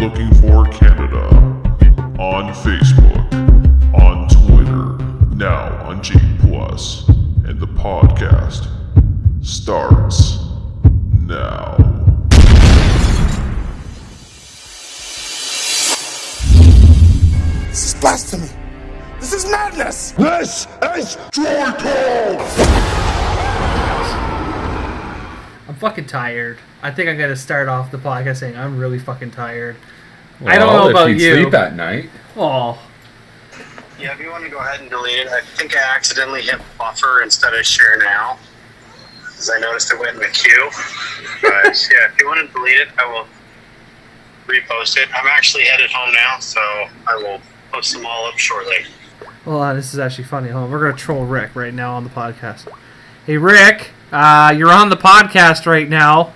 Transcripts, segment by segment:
Looking for Canada on Facebook, on Twitter, now on G+, and the podcast starts now. This is blasphemy. This is madness. This is Droids! I'm fucking tired. I think I'm gonna start off the podcast saying I'm really fucking tired. Well, I don't know about if you. Sleep at night. Oh. Yeah, if you want to go ahead and delete it, I think I accidentally hit buffer instead of share now, because I noticed it went in the queue. But yeah, if you want to delete it, I will repost it. I'm actually headed home now, so I will post them all up shortly. Well, this is actually funny. Hold on. We're gonna troll Rick right now on the podcast. Hey, Rick, you're on the podcast right now.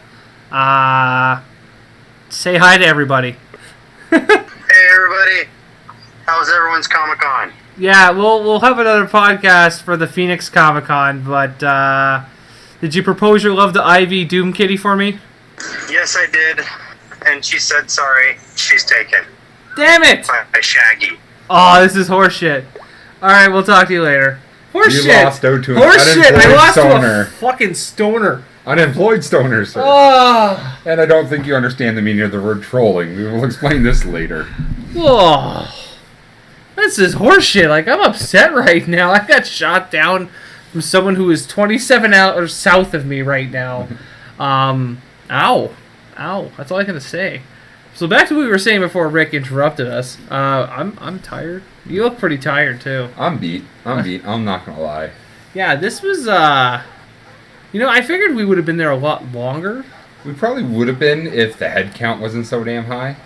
Say hi to everybody. Hey, everybody. How's everyone's ComicCon? Yeah, we'll have another podcast for the Phoenix Comic-Con, but did you propose your love to Ivy Doom Kitty for me? Yes, I did. And she said sorry. She's taken. Damn it! By Shaggy. Oh, this is horseshit. Alright, we'll talk to you later. Horseshit! You lost out to an Horseshit! I unemployed lost stoner. to a fucking stoner. Unemployed stoner, sir. Oh. And I don't think you understand the meaning of the word trolling. We will explain this later. Oh. This is horseshit. Like, I'm upset right now. I got shot down from someone who is 27 hours south of me right now. Ow. That's all I gotta say. So back to what we were saying before Rick interrupted us. I'm tired. You look pretty tired too. I'm beat. I'm not gonna lie. Yeah, this was I figured we would have been there a lot longer. We probably would have been if the head count wasn't so damn high.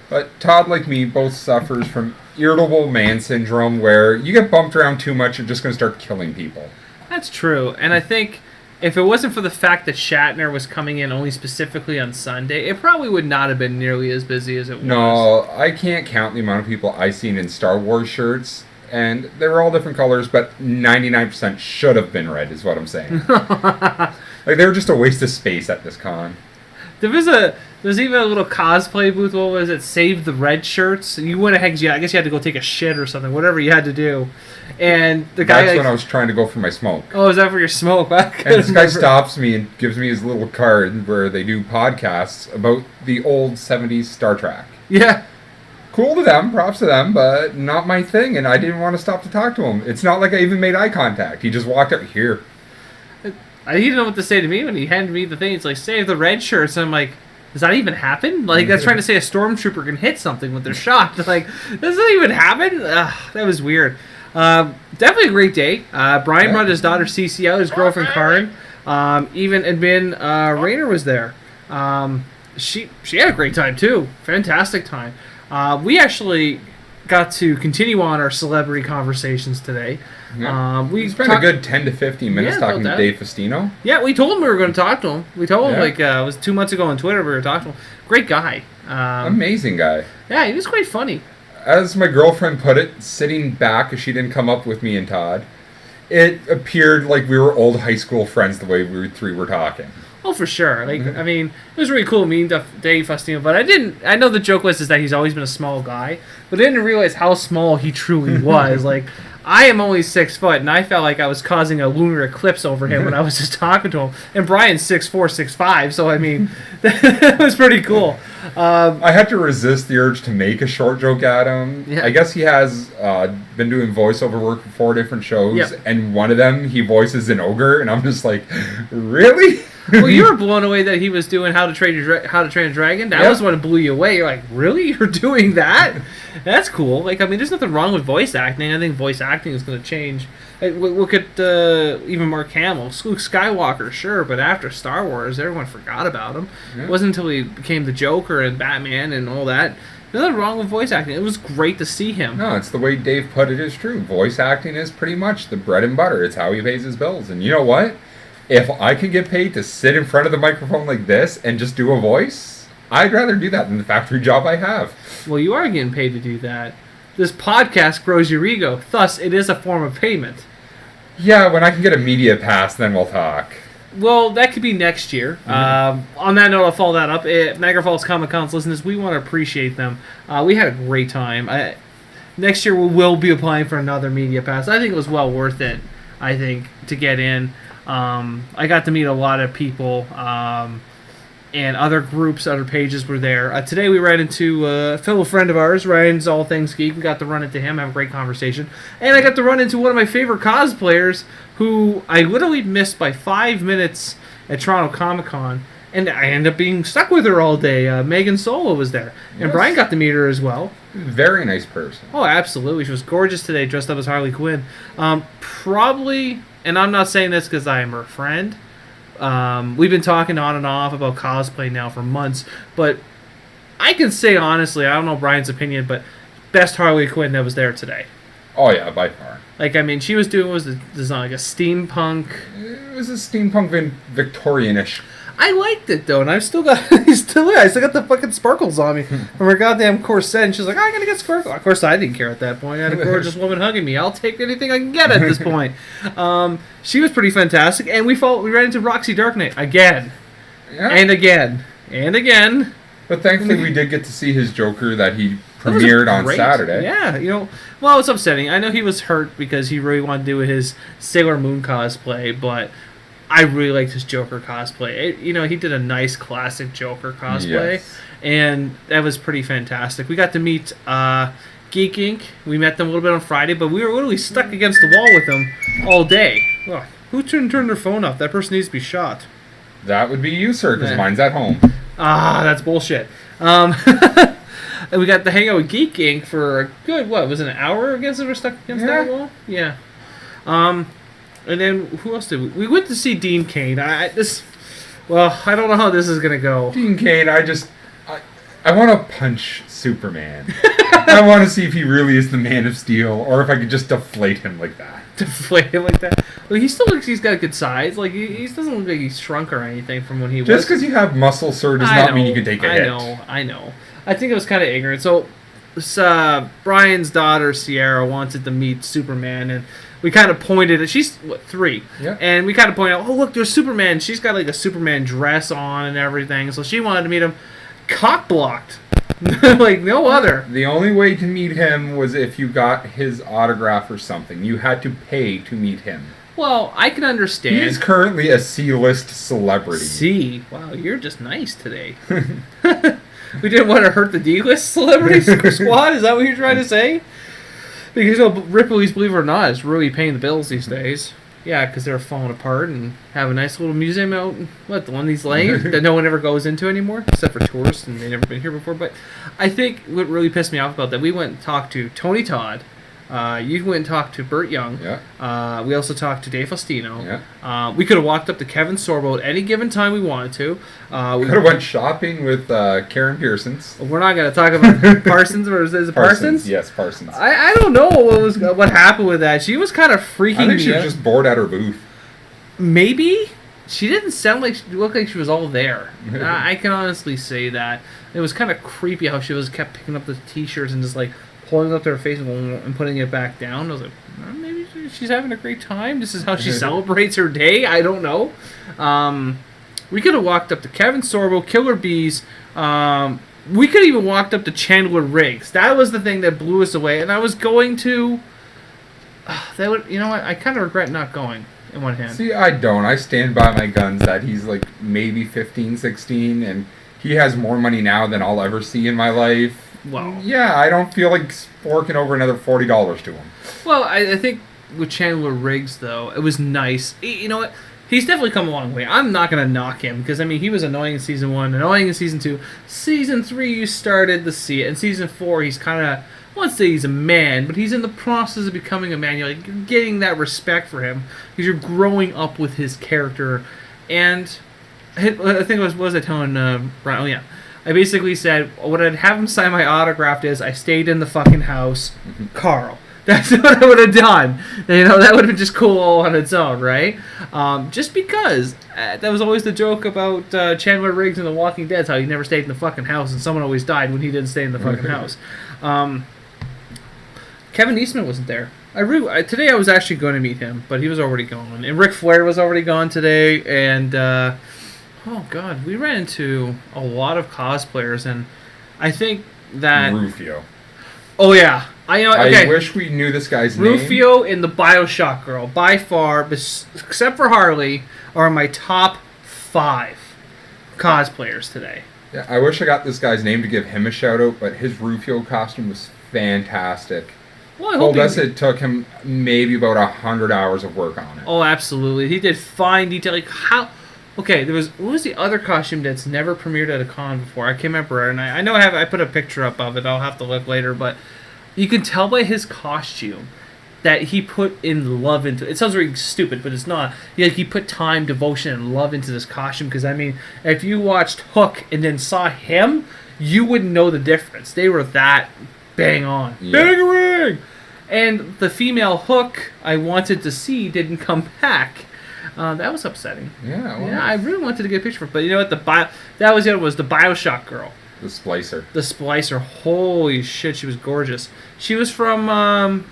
But Todd, like me, both suffers from irritable man syndrome where you get bumped around too much, you're just going to start killing people. That's true. And I think if it wasn't for the fact that Shatner was coming in only specifically on Sunday, it probably would not have been nearly as busy as it was. No, I can't count the amount of people I've seen in Star Wars shirts. And they were all different colors, but 99% should have been red, is what I'm saying. Like, they were just a waste of space at this con. There's even a little cosplay booth. What was it? Save the red shirts. And you went ahead. I guess you had to go take a shit or something. Whatever you had to do. And the guy. That's when I was trying to go for my smoke. Oh, is that for your smoke? And this guy stops me and gives me his little card where they do podcasts about the old 70s Star Trek. Yeah. Cool to them, props to them, but not my thing. And I didn't want to stop to talk to him. It's not like I even made eye contact. He just walked up here. I didn't know what to say to me when he handed me the thing. It's like, save the red shirts. And I'm like, does that even happen? Like, that's trying to say a stormtrooper can hit something when they're shot. Like, does that even happen? That was weird. Definitely a great day. Brian brought his daughter Cece out, his girlfriend Karen. Even admin Rainer was there. She had a great time too. Fantastic time. We actually got to continue on our celebrity conversations today. Yeah. We spent a good 10 to 15 minutes talking to Dave Faustino. Yeah, we told him we were going to talk to him. We told him, it was 2 months ago on Twitter we were talking to him. Great guy. Amazing guy. Yeah, he was quite funny. As my girlfriend put it, sitting back, as she didn't come up with me and Todd, it appeared like we were old high school friends the way we three were talking. Oh, for sure. Like, I mean, it was really cool meeting Dave Faustino, but I know the joke was that he's always been a small guy, but I didn't realize how small he truly was. Like, I am only 6 foot, and I felt like I was causing a lunar eclipse over him when I was just talking to him. And Brian's 6'4", 6'5", so I mean, that was pretty cool. I had to resist the urge to make a short joke at him. Yeah. I guess he has been doing voiceover work for 4 different shows, and one of them he voices an ogre, and I'm just like, really? Well, you were blown away that he was doing How to Train a Dragon. That was what blew you away. You're like, really? You're doing that? That's cool. Like, I mean, there's nothing wrong with voice acting. I think voice acting is going to change. Like, look at even Mark Hamill. Luke Skywalker, sure, but after Star Wars, everyone forgot about him. Yeah. It wasn't until he became the Joker and Batman and all that. There's nothing wrong with voice acting. It was great to see him. No, it's the way Dave put it is true. Voice acting is pretty much the bread and butter. It's how he pays his bills. And you know what? If I can get paid to sit in front of the microphone like this and just do a voice, I'd rather do that than the factory job I have. Well, you are getting paid to do that. This podcast grows your ego. Thus, it is a form of payment. Yeah, when I can get a media pass, then we'll talk. Well, that could be next year. On that note, I'll follow that up. Niagara Falls ComicCon's listeners, we want to appreciate them. We had a great time. Next year, we will be applying for another media pass. I think it was well worth it, to get in. I got to meet a lot of people, and other groups, other pages were there. Today, we ran into a fellow friend of ours, Ryan's All Things Geek, and got to run into him, have a great conversation. And I got to run into one of my favorite cosplayers, who I literally missed by 5 minutes at Toronto Comic Con, and I ended up being stuck with her all day. Meghan Solo was there, and Yes. Brian got to meet her as well. Very nice person. Oh, absolutely. She was gorgeous today, dressed up as Harley Quinn. Probably, and I'm not saying this because I am her friend, we've been talking on and off about cosplay now for months, but I can say honestly, I don't know Brian's opinion, but best Harley Quinn that was there today. Oh yeah, by far. She was doing, what was the design, like a steampunk. It was a steampunk Victorianish. I liked it though, and I've still got, he's still there. I still got the fucking sparkles on me from her goddamn corset, and she's like, I'm gonna get sparkles. Of course, I didn't care at that point. I had a gorgeous woman hugging me. I'll take anything I can get at this point. She was pretty fantastic, and we ran into Roxy Darkknight again, Yeah. and again, and again. But thankfully, we did get to see his Joker that he That was premiered on great. Saturday. Yeah, well, it's upsetting. I know he was hurt because he really wanted to do his Sailor Moon cosplay, but I really liked his Joker cosplay. He did a nice classic Joker cosplay, Yes. and that was pretty fantastic. We got to meet Geek Inc. We met them a little bit on Friday, but we were literally stuck against the wall with them all day. Well, who turned their phone off? That person needs to be shot. That would be you, sir, because Yeah. mine's at home. Ah, that's bullshit. And we got to hang out with Geek Inc. for a good, was it an hour? I guess we were stuck against that wall? Yeah. And then, who else did we? We went to see Dean Cain. I don't know how this is going to go. Dean Cain, I want to punch Superman. I want to see if he really is the Man of Steel, or if I could just deflate him like that. Deflate him like that. Well, he still looks, he's got a good size. Like, he doesn't look like he's shrunk or anything from when he was. Just because you have muscle, sir, does not mean you can take a hit. I know. I think it was kind of ignorant. So, Brian's daughter, Sierra, wanted to meet Superman, and we kind of pointed at, she's, 3? Yeah. And we kind of pointed out, oh, look, there's Superman. She's got, like, a Superman dress on and everything. So she wanted to meet him. Cock-blocked. Like, no other. The only way to meet him was if you got his autograph or something. You had to pay to meet him. Well, I can understand. He is currently a C-list celebrity. C. Wow, you're just nice today. We didn't want to hurt the D-list celebrity squad? Is that what you're trying to say? Because Ripley's, believe it or not, is really paying the bills these days. Yeah, because they're falling apart and have a nice little museum out. The one these lanes that no one ever goes into anymore, except for tourists, and they've never been here before. But I think what really pissed me off about that, we went and talked to Tony Todd. You went and talked to Burt Young. Yeah. We also talked to Dave Faustino. Yeah. We could have walked up to Kevin Sorbo at any given time we wanted to. We Could have went shopping with Karen Pearsons. We're not going to talk about Parsons, or is it Parsons? Yes, Parsons. I don't know what happened with that. She was kind of freaking I think me she was out. just bored at her booth. Maybe. She didn't sound like, she looked like she was all there. I can honestly say that. It was kind of creepy how she kept picking up the t-shirts and just like holding up to her face and putting it back down. I was like, maybe she's having a great time. This is how she celebrates her day. I don't know. We could have walked up to Kevin Sorbo, Killer Bees. We could have even walked up to Chandler Riggs. That was the thing that blew us away. And I was going to... you know what? I kind of regret not going in one hand. See, I don't. I stand by my guns that he's like maybe 15, 16, and he has more money now than I'll ever see in my life. Well, Yeah, I don't feel like forking over another $40 to him. Well, I think with Chandler Riggs, though, it was nice. You know what? He's definitely come a long way. I'm not going to knock him, because, I mean, he was annoying in Season 1, annoying in Season 2. Season 3, you started to see it. In Season 4, he's kind of, I won't say he's a man, but he's in the process of becoming a man. You're like getting that respect for him, because you're growing up with his character. And I think what was I telling Brian? Oh, yeah. I basically said, what I'd have him sign my autograph is, I stayed in the fucking house, Carl. That's what I would have done. You know, that would have been just cool all on its own, right? Just because that was always the joke about Chandler Riggs in The Walking Dead, how he never stayed in the fucking house, and someone always died when he didn't stay in the fucking house. Kevin Eastman wasn't there. Today I was actually going to meet him, but he was already gone. And Ric Flair was already gone today. And, oh, God, we ran into a lot of cosplayers. And I think that... Rufio. Oh, yeah. Okay. I wish we knew this guy's name. Rufio and the Bioshock girl, by far, except for Harley, are my top 5 cosplayers today. Yeah, I wish I got this guy's name to give him a shout out, but his Rufio costume was fantastic. Well, I hope Told us it took him maybe about 100 hours of work on it. Oh, absolutely. He did fine detail. Like, how... Okay, what was the other costume that's never premiered at a con before? I can't remember, and I know I put a picture up of it. I'll have to look later, but you can tell by his costume that he put in love into it. It sounds really stupid, but it's not. He put time, devotion, and love into this costume, because, I mean, if you watched Hook and then saw him, you wouldn't know the difference. They were that bang on. Yeah. Bang-a-ring! And the female Hook I wanted to see didn't come back. That was upsetting. Yeah, Yeah, I really wanted to get a picture of it. But you know what? That was the other was the Bioshock girl. The Splicer. The Splicer. Holy shit, she was gorgeous. She was from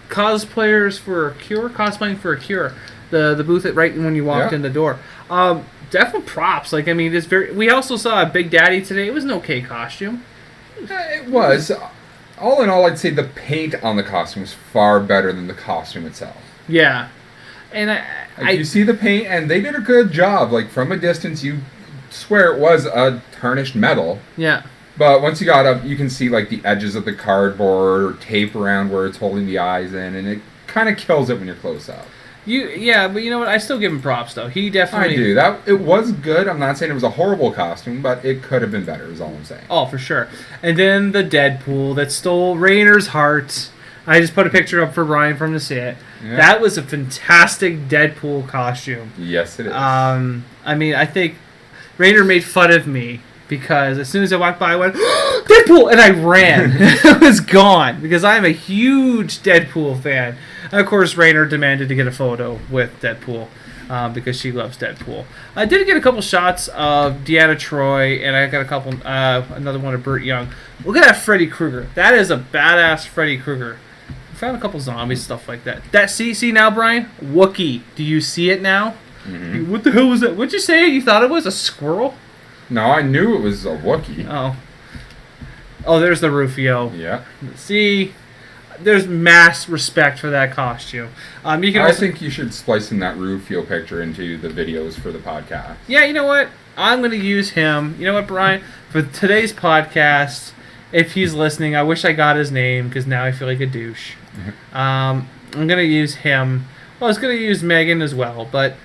Cosplayers for a Cure, Cosplaying for a Cure. The booth right when you walked in the door. Definitely props. Like, I mean, it's very. We also saw Big Daddy today. It was an okay costume. It was. All in all, I'd say the paint on the costume was far better than the costume itself. Yeah. And you see the paint, and they did a good job. Like, from a distance, you swear it was a tarnished metal. Yeah. But once you got up, you can see, like, the edges of the cardboard or tape around where it's holding the eyes in, and it kind of kills it when you're close up. Yeah, but you know what? I still give him props, though. He definitely... I do. It was good. I'm not saying it was a horrible costume, but it could have been better, is all I'm saying. Oh, for sure. And then the Deadpool that stole Rainer's heart. I just put a picture up for Brian for him to see it. Yeah. That was a fantastic Deadpool costume. Yes, it is. I mean, I think Rainer made fun of me because as soon as I walked by, I went, Deadpool! And I ran. It was gone because I'm a huge Deadpool fan. And of course, Rainer demanded to get a photo with Deadpool because she loves Deadpool. I did get a couple shots of Deanna Troy, and I got a couple, another one of Burt Young. Look at that Freddy Krueger. That is a badass Freddy Krueger. Found a couple zombies, stuff like that. See now, Brian? Wookiee. Do you see it now? Mm-hmm. What the hell was that? What'd you say? You thought it was a squirrel? No, I knew it was a Wookiee. Oh, there's the Rufio. Yeah. See, there's mass respect for that costume. I think you should splice in that Rufio picture into the videos for the podcast. Yeah, you know what? I'm going to use him. You know what, Brian? For today's podcast, if he's listening, I wish I got his name because now I feel like a douche. I'm going to use him. Well, I was going to use Megan as well, but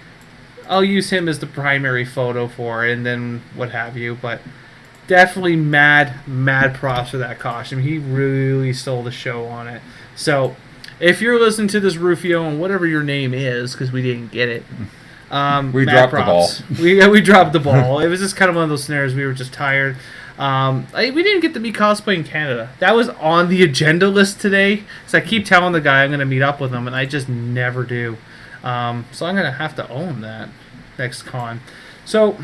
I'll use him as the primary photo for it and then what have you. But definitely mad props for that costume. He really stole the show on it. So if you're listening to this, Rufio, and whatever your name is, because we didn't get it, we dropped props. the ball. We dropped the ball. It was just kind of one of those scenarios. We were just tired. We didn't get to meet Cosplay in Canada. That was on the agenda list today. So I keep telling the guy I'm going to meet up with him, and I just never do. So I'm going to have to own that next con. So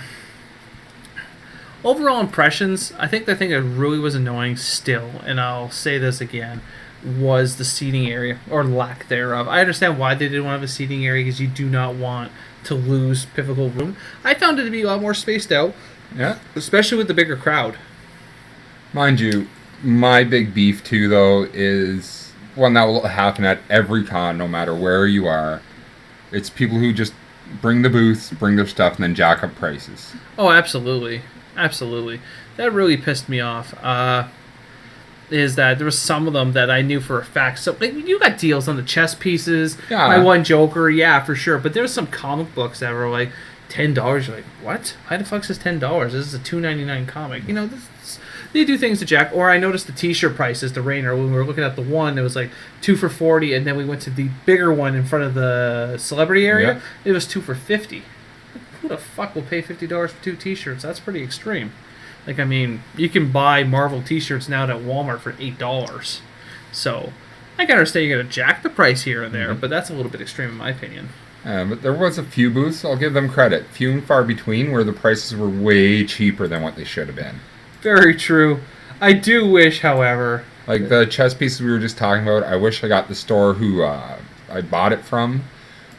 overall impressions, I think the thing that really was annoying still, and I'll say this again, was the seating area, or lack thereof. I understand why they didn't want to have a seating area, because you do not want to lose pivotal room. I found it to be a lot more spaced out. Yeah. Especially with the bigger crowd. Mind you, my big beef too, though, is one that will happen at every con, no matter where you are. It's people who just bring the booths, bring their stuff, and then jack up prices. Oh, absolutely. Absolutely. That really pissed me off. Is that there was some of them that I knew for a fact. So you got deals on the chess pieces. Yeah. My one Joker, yeah, for sure. But there was some comic books that were like $10. You're like, what? Why the fuck is $10? This is a $2.99 comic. You know, they do things to jack. Or I noticed the T-shirt prices, the Rainer, when we were looking at the one, it was like 2 for $40, and then we went to the bigger one in front of the celebrity area. Yeah. It was 2 for $50. Who the fuck will pay $50 for 2 T-shirts? That's pretty extreme. Like, I mean, you can buy Marvel T-shirts now at Walmart for $8. So I can understand you're gonna jack the price here and there, but that's a little bit extreme in my opinion. But there was a few booths, I'll give them credit, few and far between, where the prices were way cheaper than what they should have been. Very true. I do wish, however... Like the chess pieces we were just talking about, I wish I got the store who I bought it from.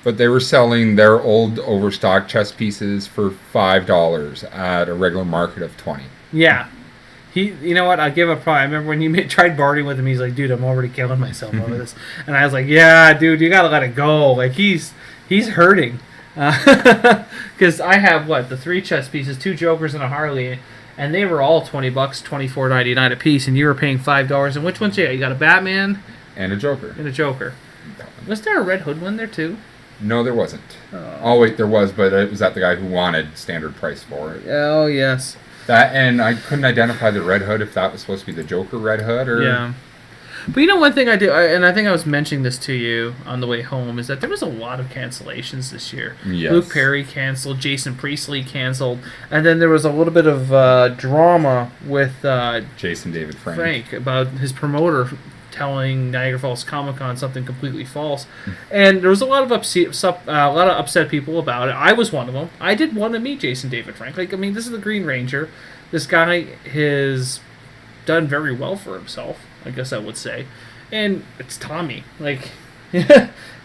But they were selling their old overstock chess pieces for $5 at a regular market of $20. Yeah. You know what? I'll give a probably. I remember when you tried bartering with him, he's like, dude, I'm already killing myself over this. And I was like, yeah, dude, you got to let it go. Like, he's hurting. Because I have, the 3 chess pieces, 2 Jokers and a Harley, and they were all $20, $24.99 a piece, and you were paying $5. And which ones you got? You got a Batman? And a Joker. And a Joker. Was there a Red Hood one there, too? No, there wasn't. Oh, wait, there was, but it was at the guy who wanted standard price for it. Oh, yes. That, and I couldn't identify the Red Hood, if that was supposed to be the Joker Red Hood, or... Yeah. But you know one thing I do, and I think I was mentioning this to you on the way home, is that there was a lot of cancellations this year. Yes. Luke Perry canceled, Jason Priestley canceled, and then there was a little bit of drama with Jason David Frank about his promoter telling Niagara Falls ComicCon something completely false, and there was a lot of upset people about it. I was one of them. I did want to meet Jason David Frank. Like, I mean, this is the Green Ranger. This guy has done very well for himself, I guess I would say, and it's Tommy. Like,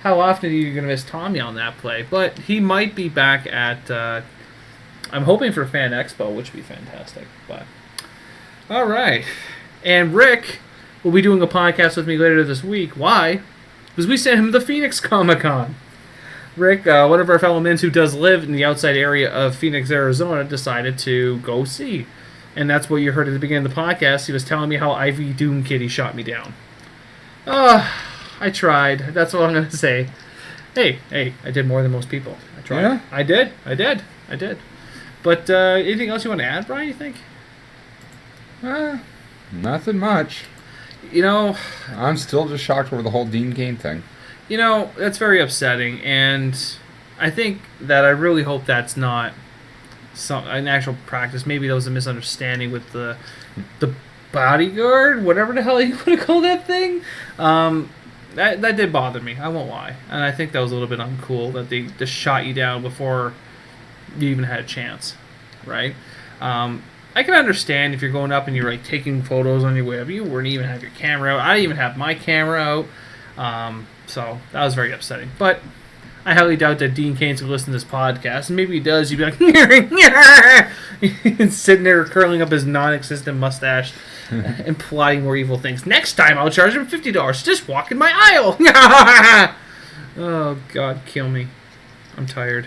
how often are you going to miss Tommy on that play? But he might be back at. I'm hoping for Fan Expo, which would be fantastic. But all right, and Rick will be doing a podcast with me later this week. Why? Because we sent him to the Phoenix Comic-Con. Rick, one of our fellow men who does live in the outside area of Phoenix, Arizona, decided to go see. And that's what you heard at the beginning of the podcast. He was telling me how Ivy Doom Kitty shot me down. I tried. That's what I'm going to say. Hey, I did more than most people. I tried. Yeah? I did. But anything else you want to add, Brian, you think? Nothing much. You know, I'm still just shocked over the whole Dean Cain thing. You know, that's very upsetting, and I think that I really hope that's not an actual practice. Maybe that was a misunderstanding with the bodyguard, whatever the hell you want to call that thing. That did bother me, I won't lie. And I think that was a little bit uncool that they just shot you down before you even had a chance, right? I can understand if you're going up and you're like taking photos on your way up. You wouldn't even have your camera out. I didn't even have my camera out. So that was very upsetting. But I highly doubt that Dean Cain's going to listen to this podcast. And maybe he does. You'd be like, he's sitting there curling up his non-existent mustache and plotting more evil things. Next time I'll charge him $50 to just walk in my aisle. Oh, God, kill me. I'm tired.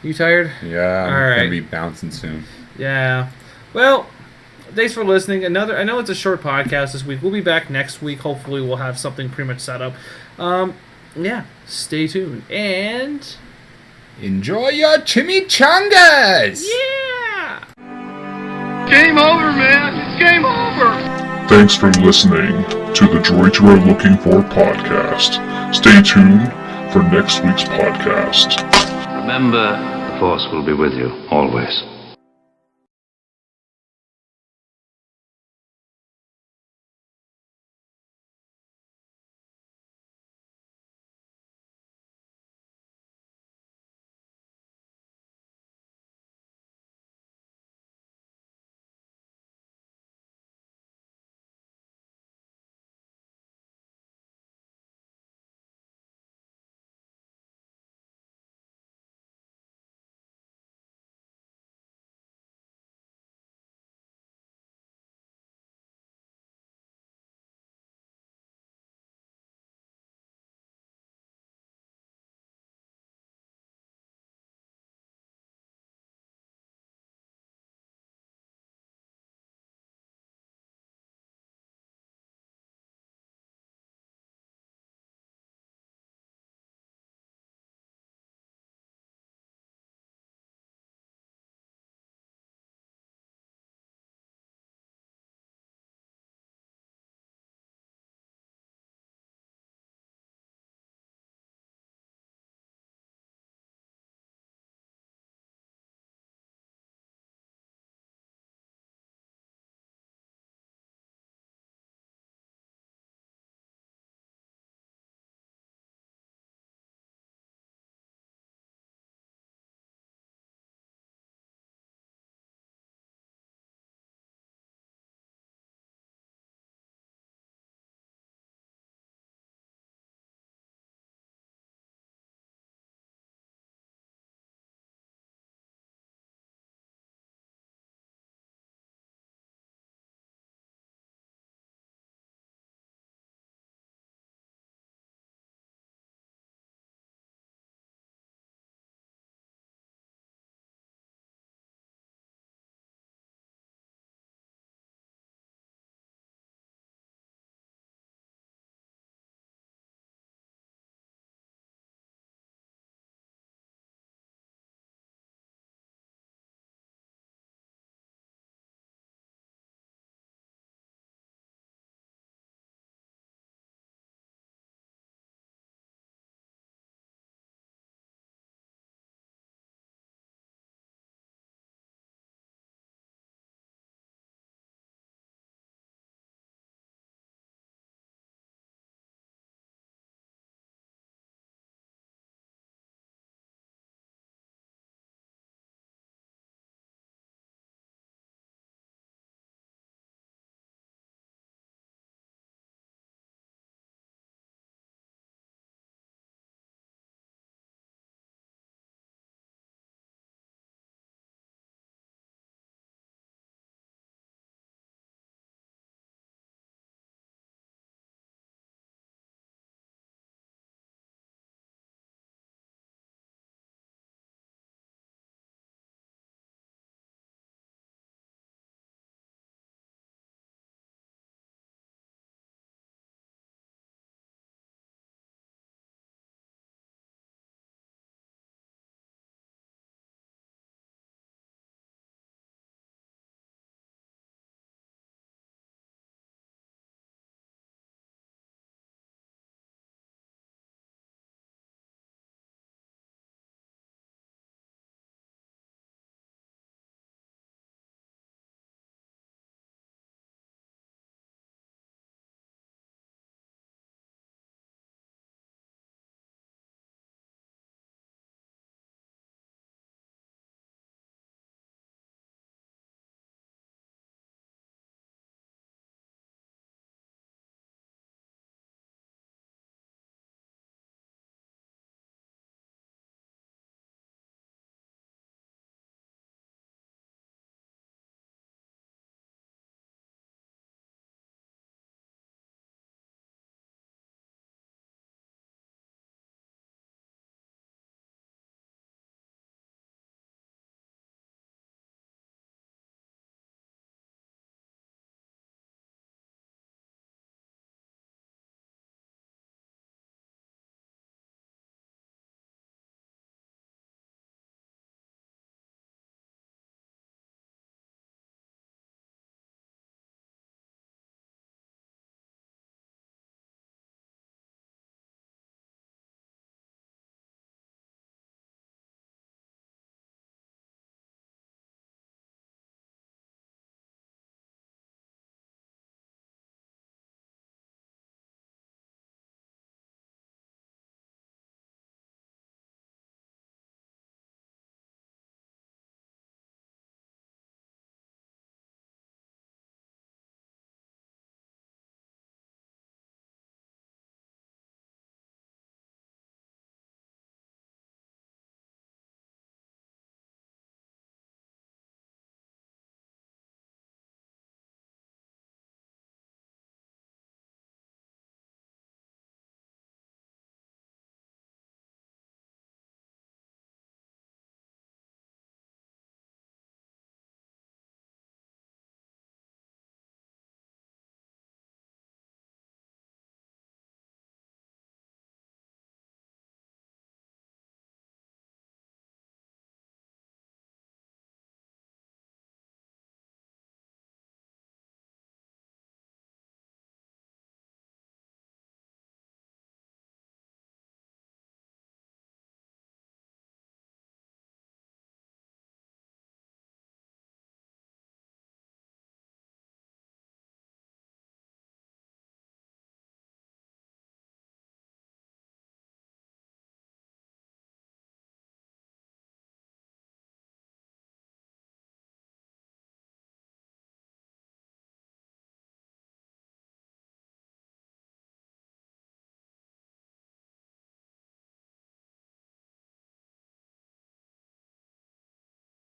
You tired? Yeah, I'm All right. going to be bouncing soon. Yeah. Well, thanks for listening. I know it's a short podcast this week. We'll be back next week. Hopefully we'll have something pretty much set up. Yeah, stay tuned. And enjoy your chimichangas! yeah! Game over, man. It's game over. Thanks for listening to the Droids You Are Looking For podcast. Stay tuned for next week's podcast. Remember, the Force will be with you, always.